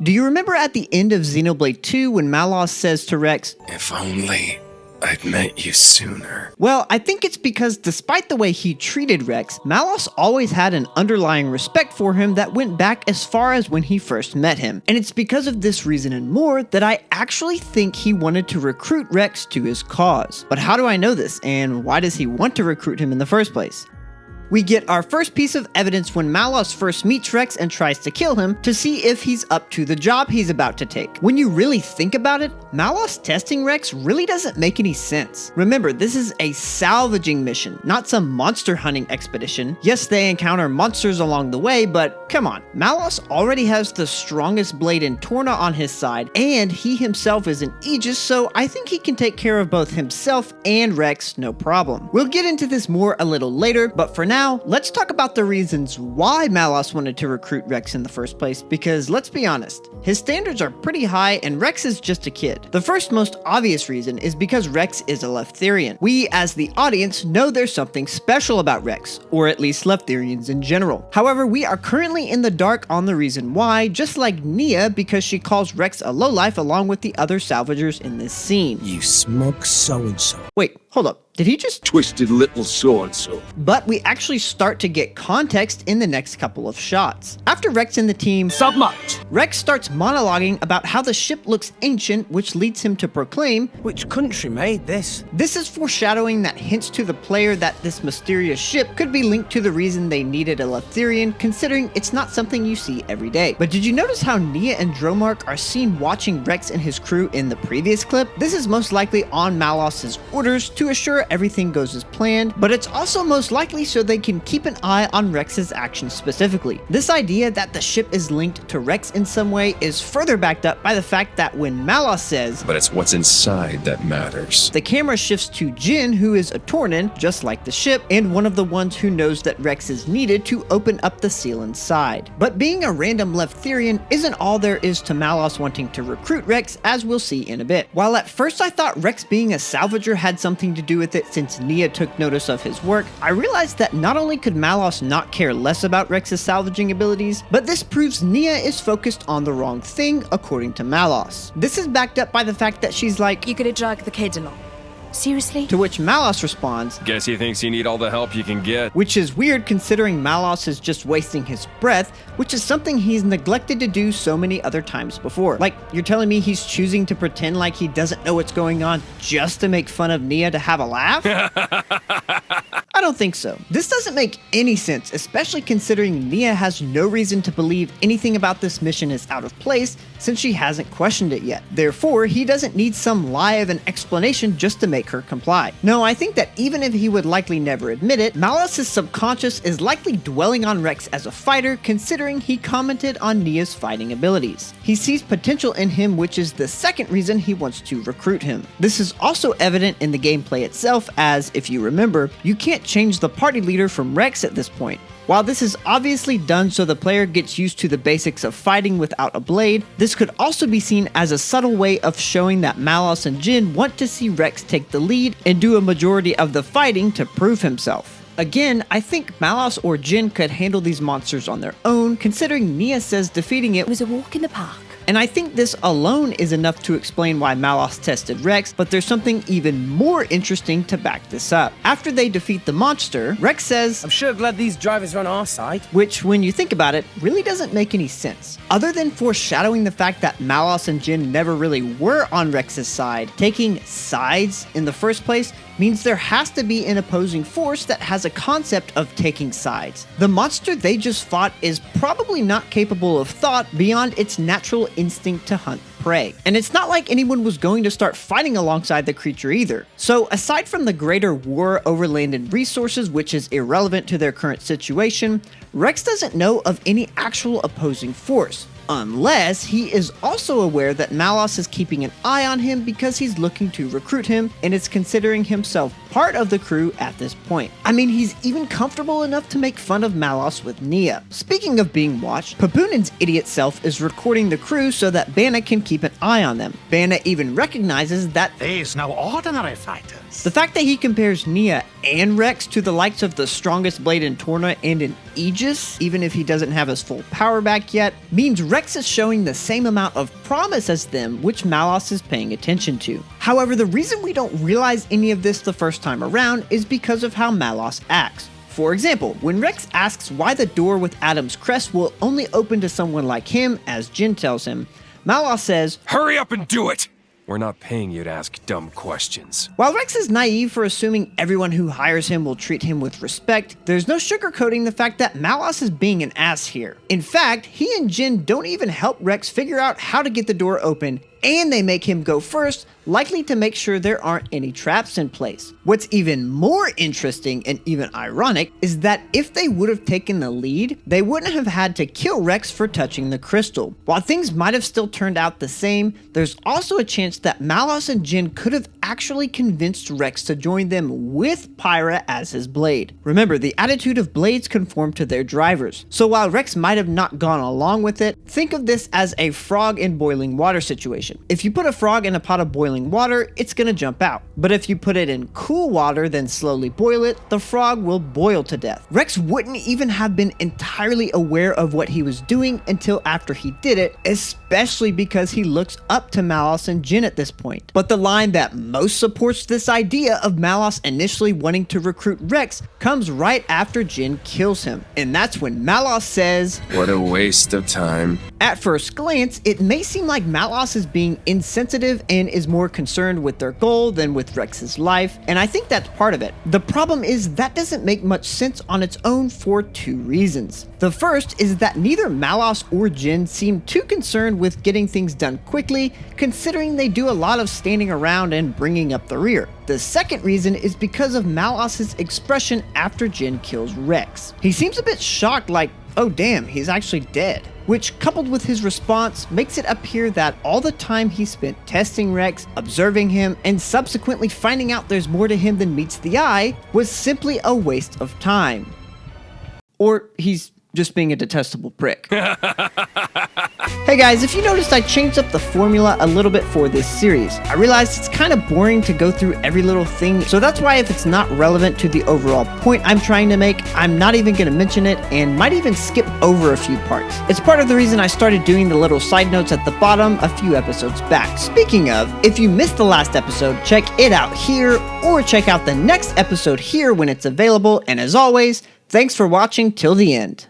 Do you remember at the end of Xenoblade 2 when Malos says to Rex, "If only I'd met you sooner"? Well, I think it's because despite the way he treated Rex, Malos always had an underlying respect for him that went back as far as when he first met him. And it's because of this reason and more that I actually think he wanted to recruit Rex to his cause. But how do I know this, and why does he want to recruit him in the first place? We get our first piece of evidence when Malos first meets Rex and tries to kill him to see if he's up to the job he's about to take. When you really think about it, Malos testing Rex really doesn't make any sense. Remember, this is a salvaging mission, not some monster hunting expedition. Yes, they encounter monsters along the way, but come on. Malos already has the strongest blade in Torna on his side, and he himself is an Aegis, so I think he can take care of both himself and Rex, no problem. We'll get into this more a little later, but for now, let's talk about the reasons why Malos wanted to recruit Rex in the first place, because let's be honest, his standards are pretty high and Rex is just a kid. The first most obvious reason is because Rex is a Leftherian. We, as the audience, know there's something special about Rex, or at least Leftherians in general. However, we are currently in the dark on the reason why, just like Nia, because she calls Rex a lowlife along with the other salvagers in this scene. You smug so-and-so. Wait, hold up. Did he just Twisted little so-and-so? But we actually start to get context in the next couple of shots. After Rex and the team Submerge. Rex starts monologuing about how the ship looks ancient, which leads him to proclaim, Which country made this? this is foreshadowing that hints to the player that this mysterious ship could be linked to the reason they needed a Leftherian, considering it's not something you see every day. But did you notice how Nia and Dromark are seen watching Rex and his crew in the previous clip? This is most likely on Malos' orders to assure everything goes as planned, but it's also most likely so they can keep an eye on Rex's actions specifically. This idea that the ship is linked to Rex in some way is further backed up by the fact that when Malos says, But it's what's inside that matters. the camera shifts to Jin, who is a Tornin, just like the ship, and one of the ones who knows that Rex is needed to open up the seal inside. But being a random Leftherian isn't all there is to Malos wanting to recruit Rex, as we'll see in a bit. While at first I thought Rex being a salvager had something to do with it since Nia took notice of his work, I realized that not only could Malos not care less about Rex's salvaging abilities, but this proves Nia is focused on the wrong thing, according to Malos. This is backed up by the fact that she's like, You could have dragged the kid along. Seriously? to which Malos responds, Guess he thinks you need all the help you can get. which is weird considering Malos is just wasting his breath, which is something he's neglected to do so many other times before. Like, you're telling me he's choosing to pretend like he doesn't know what's going on just to make fun of Nia to have a laugh? I don't think so. This doesn't make any sense, especially considering Nia has no reason to believe anything about this mission is out of place since she hasn't questioned it yet. Therefore, he doesn't need some lie of an explanation just to make her comply. No, I think that even if he would likely never admit it, Malos' subconscious is likely dwelling on Rex as a fighter considering he commented on Nia's fighting abilities. He sees potential in him, which is the second reason he wants to recruit him. This is also evident in the gameplay itself as, if you remember, you can't change the party leader from Rex at this point. While this is obviously done so the player gets used to the basics of fighting without a blade, this could also be seen as a subtle way of showing that Malos and Jin want to see Rex take the lead and do a majority of the fighting to prove himself. Again, I think Malos or Jin could handle these monsters on their own, considering Nia says defeating it It was a walk in the park. and I think this alone is enough to explain why Malos tested Rex, but there's something even more interesting to back this up. After they defeat the monster, Rex says, I'm sure glad these drivers are on our side. which, when you think about it, really doesn't make any sense. Other than foreshadowing the fact that Malos and Jin never really were on Rex's side, taking sides in the first place means there has to be an opposing force that has a concept of taking sides. The monster they just fought is probably not capable of thought beyond its natural instinct to hunt prey. And it's not like anyone was going to start fighting alongside the creature either. So aside from the greater war over land and resources, which is irrelevant to their current situation, Rex doesn't know of any actual opposing force. Unless he is also aware that Malos is keeping an eye on him because he's looking to recruit him and is considering himself part of the crew at this point. I mean, he's even comfortable enough to make fun of Malos with Nia. Speaking of being watched, Papunen's idiot self is recording the crew so that Banna can keep an eye on them. Banna even recognizes that These no ordinary fighters. the fact that he compares Nia and Rex to the likes of the strongest blade in Torna and in Aegis, even if he doesn't have his full power back yet, means Rex is showing the same amount of promise as them, which Malos is paying attention to. However, the reason we don't realize any of this the first time around is because of how Malos acts. For example, when Rex asks why the door with Adam's crest will only open to someone like him, as Jin tells him, Malos says, Hurry up and do it! We're not paying you to ask dumb questions. while Rex is naive for assuming everyone who hires him will treat him with respect, there's no sugarcoating the fact that Malos is being an ass here. In fact, he and Jin don't even help Rex figure out how to get the door open, and they make him go first, likely to make sure there aren't any traps in place. What's even more interesting and even ironic is that if they would have taken the lead, they wouldn't have had to kill Rex for touching the crystal. While things might have still turned out the same, there's also a chance that Malos and Jin could have actually convinced Rex to join them with Pyra as his blade. Remember, the attitude of blades conform to their drivers, so while Rex might have not gone along with it, think of this as a frog in boiling water situation. If you put a frog in a pot of boiling water, it's gonna jump out. But if you put it in cool water, then slowly boil it, the frog will boil to death. Rex wouldn't even have been entirely aware of what he was doing until after he did it, especially because he looks up to Malos and Jin at this point. But the line that most supports this idea of Malos initially wanting to recruit Rex comes right after Jin kills him. And that's when Malos says, What a waste of time. at first glance, it may seem like Malos is being insensitive and is more concerned with their goal than with Rex's life, and I think that's part of it. The problem is that doesn't make much sense on its own for two reasons. The first is that neither Malos or Jin seem too concerned with getting things done quickly, considering they do a lot of standing around and bringing up the rear. The second reason is because of Malos's expression after Jin kills Rex. He seems a bit shocked, like, oh damn, he's actually dead. Which, coupled with his response, makes it appear that all the time he spent testing Rex, observing him, and subsequently finding out there's more to him than meets the eye was simply a waste of time. Or he's just being a detestable prick. Hey guys, if you noticed, I changed up the formula a little bit for this series. I realized it's kind of boring to go through every little thing, so that's why if it's not relevant to the overall point I'm trying to make, I'm not even going to mention it and might even skip over a few parts. It's part of the reason I started doing the little side notes at the bottom a few episodes back. Speaking of, if you missed the last episode, check it out here, or check out the next episode here when it's available, and as always, thanks for watching till the end.